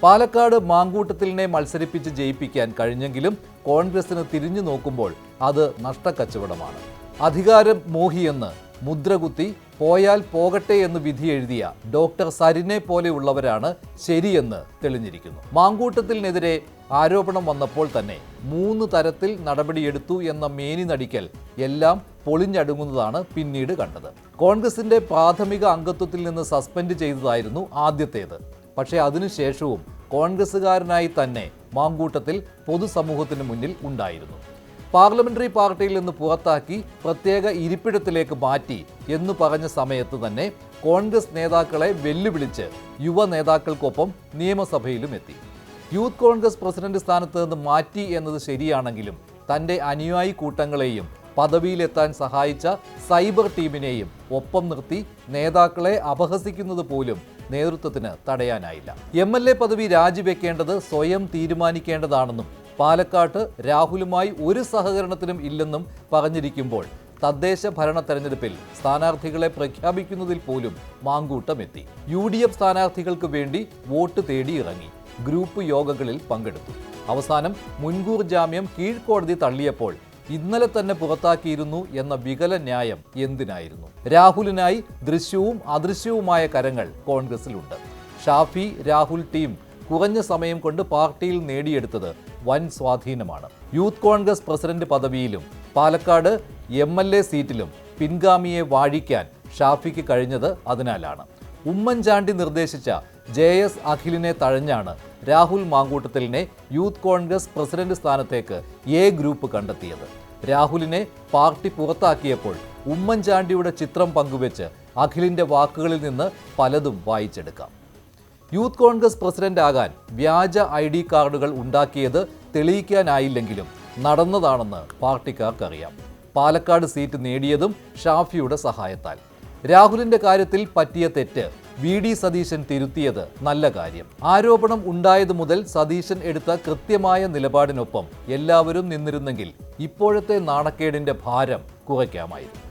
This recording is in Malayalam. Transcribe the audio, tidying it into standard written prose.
പാലക്കാട് മാങ്കൂട്ടത്തിലിനെ മത്സരിപ്പിച്ച് ജയിപ്പിക്കാൻ കഴിഞ്ഞെങ്കിലും കോൺഗ്രസിന് തിരിഞ്ഞു നോക്കുമ്പോൾ അത് നഷ്ടക്കച്ചവടമാണ്. അധികാരം മോഹിയെന്ന് മുദ്രകുത്തി പോയാൽ പോകട്ടെ എന്ന് വിധി എഴുതിയ ഡോക്ടർ സരിനെ പോലെയുള്ളവരാണ് ശരിയെന്ന് തെളിഞ്ഞിരിക്കുന്നു. മാങ്കൂട്ടത്തിനെതിരെ ആരോപണം വന്നപ്പോൾ തന്നെ 3 തരത്തിൽ നടപടിയെടുത്തു എന്ന മേനി നടിക്കൽ എല്ലാം പൊളിഞ്ഞടുങ്ങുന്നതാണ് പിന്നീട് കണ്ടത്. കോൺഗ്രസിന്റെ പ്രാഥമിക അംഗത്വത്തിൽ നിന്ന് സസ്പെൻഡ് ചെയ്തതായിരുന്നു ആദ്യത്തേത്. പക്ഷേ അതിനുശേഷവും കോൺഗ്രസുകാരനായി തന്നെ മാങ്കൂട്ടത്തിൽ പൊതുസമൂഹത്തിന് മുന്നിൽ ഉണ്ടായിരുന്നു. പാർലമെന്ററി പാർട്ടിയിൽ നിന്ന് പുറത്താക്കി പ്രത്യേക ഇരിപ്പിടത്തിലേക്ക് മാറ്റി എന്ന് പറഞ്ഞ സമയത്ത് തന്നെ കോൺഗ്രസ് നേതാക്കളെ വെല്ലുവിളിച്ച് യുവ നേതാക്കൾക്കൊപ്പം നിയമസഭയിലും എത്തി. യൂത്ത് കോൺഗ്രസ് പ്രസിഡന്റ് സ്ഥാനത്ത് നിന്ന് മാറ്റി എന്നത് ശരിയാണെങ്കിലും തൻ്റെ അനുയായി കൂട്ടങ്ങളെയും പദവിയിലെത്താൻ സഹായിച്ച സൈബർ ടീമിനെയും ഒപ്പം നിർത്തി നേതാക്കളെ അപഹസിക്കുന്നത് പോലും നേതൃത്വത്തിന് തടയാനായില്ല. MLA പദവി രാജിവെക്കേണ്ടത് സ്വയം തീരുമാനിക്കേണ്ടതാണെന്നും പാലക്കാട്ട് രാഹുലുമായി ഒരു സഹകരണത്തിനും ഇല്ലെന്നും പറഞ്ഞിരിക്കുമ്പോൾ തദ്ദേശ ഭരണ തെരഞ്ഞെടുപ്പിൽ സ്ഥാനാർത്ഥികളെ പ്രഖ്യാപിക്കുന്നതിൽ പോലും മാങ്കൂട്ടം എത്തി. UDF സ്ഥാനാർത്ഥികൾക്ക് വേണ്ടി വോട്ട് തേടി ഇറങ്ങി. ഗ്രൂപ്പ് യോഗങ്ങളിൽ പങ്കെടുത്തു. അവസാനം മുൻകൂർ ജാമ്യം കീഴ്ക്കോടതി തള്ളിയപ്പോൾ ഇന്നലെ തന്നെ പുറത്താക്കിയിരുന്നു എന്ന വികല ന്യായം എന്തിനായിരുന്നു? രാഹുലിനായി ദൃശ്യവും അദൃശ്യവുമായ കരങ്ങൾ കോൺഗ്രസിലുണ്ട്. ഷാഫി രാഹുൽ ടീം കുറഞ്ഞ സമയം കൊണ്ട് പാർട്ടിയിൽ നേടിയെടുത്തത് വൻ സ്വാധീനമാണ്. യൂത്ത് കോൺഗ്രസ് പ്രസിഡന്റ് പദവിയിലും പാലക്കാട് MLA സീറ്റിലും പിൻഗാമിയെ വാഴിക്കാൻ ഷാഫിക്ക് കഴിഞ്ഞത് അതിനാലാണ്. ഉമ്മൻചാണ്ടി നിർദ്ദേശിച്ച JS അഖിലിനെ തഴഞ്ഞാണ് രാഹുൽ മാങ്കൂട്ടത്തിലിനെ യൂത്ത് കോൺഗ്രസ് പ്രസിഡന്റ് സ്ഥാനത്തേക്ക് A ഗ്രൂപ്പ് കണ്ടെത്തിയത്. രാഹുലിനെ പാർട്ടി പുറത്താക്കിയപ്പോൾ ഉമ്മൻചാണ്ടിയുടെ ചിത്രം പങ്കുവെച്ച് അഖിലിന്റെ വാക്കുകളിൽ നിന്ന് പലതും വായിച്ചെടുക്കാം. യൂത്ത് കോൺഗ്രസ് പ്രസിഡന്റ് ആകാൻ വ്യാജ ID കാർഡുകൾ ഉണ്ടാക്കിയത് തെളിയിക്കാനായില്ലെങ്കിലും നടന്നതാണെന്ന് പാർട്ടിക്കാർക്കറിയാം. പാലക്കാട് സീറ്റ് നേടിയതും ഷാഫിയുടെ സഹായത്താൽ. രാഹുലിന്റെ കാര്യത്തിൽ പറ്റിയ തെറ്റ് VD സതീശൻ തിരുത്തിയത് നല്ല കാര്യം. ആരോപണം ഉണ്ടായതു മുതൽ സതീശൻ എടുത്ത കൃത്യമായ നിലപാടിനൊപ്പം എല്ലാവരും നിന്നിരുന്നെങ്കിൽ ഇപ്പോഴത്തെ നാണക്കേടിന്റെ ഭാരം കുറയ്ക്കാമായിരുന്നു.